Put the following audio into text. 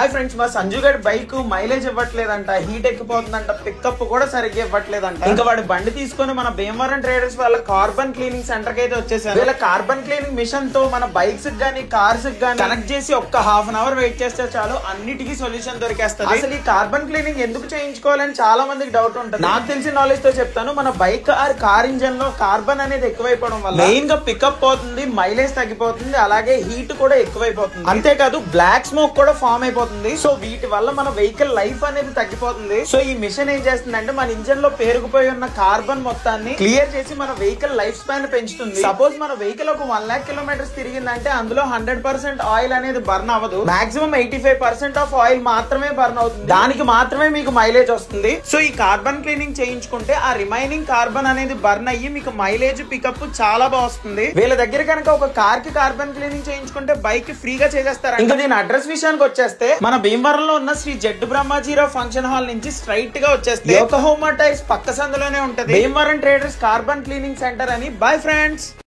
Hi friends, మా సంజు గడి bike mileage ఇవ్వట్లేదంట, heat ఎక్కిపోతుందంట, pickup కూడా సరిగ్గా ఇవ్వట్లేదంట. ఇంకా వాడి బండి తీసుకుని మన భీమవరం ట్రేడర్స్ వాళ్ళ కార్బన్ క్లీనింగ్ సెంటర్ కి అయితే వచ్చేసారు. వీళ్ళ కార్బన్ క్లీనింగ్ మిషన్ తో మన బైక్స్ గానీ కార్స్ గానీ కనెక్ట్ చేసి ఒక్క హాఫ్ అన్ అవర్ వెయిట్ చేస్తే చాలు అన్నిటికీ సొల్యూషన్ దొరికేస్తుంది. అసలు ఈ కార్బన్ క్లీనింగ్ ఎందుకు చేయించుకోవాలని చాలా మందికి డౌట్ ఉంటుంది. నాకు తెలిసిన నాలెడ్జ్ తో చెప్తాను. మన బైక్ ఆర్ కార్ ఇంజన్ లో కార్బన్ అనేది ఎక్కువైపోవడం వల్ల మెయిన్ గా పికప్ పోతుంది, మైలేజ్ తగ్గిపోతుంది, అలాగే హీట్ కూడా ఎక్కువైపోతుంది. అంతేకాదు బ్లాక్ స్మోక్ కూడా ఫామ్ అయిపోతుంది. సో వీటి వల్ల మన వెహికల్ లైఫ్ అనేది తగ్గిపోతుంది. సో ఈ మిషన్ ఏం చేస్తుందంటే మన ఇంజన్ లో పేరుకుపోయి ఉన్న కార్బన్ మొత్తాన్ని క్లియర్ చేసి మన వెహికల్ లైఫ్ స్పాన్ పెంచుతుంది. సపోజ్ మన వెహికల్ ఒక 1 lakh kilometers తిరిగిందంటే అందులో 100% ఆయిల్ అనేది బర్న్ అవ్వదు. మాక్సిమం 85% ఆఫ్ ఆయిల్ మాత్రమే బర్న్ అవుతుంది. దానికి మాత్రమే మీకు మైలేజ్ వస్తుంది. సో ఈ కార్బన్ క్లీనింగ్ చేయించుకుంటే ఆ రిమైనింగ్ కార్బన్ అనేది బర్న్ అయ్యి మీకు మైలేజ్ పికప్ చాలా బాగా వస్తుంది. వీళ్ళ దగ్గర కనుక ఒక కార్ కి కార్బన్ క్లీనింగ్ చేయించుకుంటే బైక్ ఫ్రీగా చేసేస్తారు. ఇంకా దీని అడ్రస్ విషయానికి వచ్చేస్తే మన భీమవరంలో ఉన్న శ్రీ జడ్డు బ్రహ్మాజీరావు ఫంక్షన్ హాల్ నుంచి స్ట్రైట్ గా వచ్చేస్తే యోకోహామా టైర్స్ పక్క సందులోనే ఉంటది Bhimavaram traders carbon cleaning centre అని. Bye friends.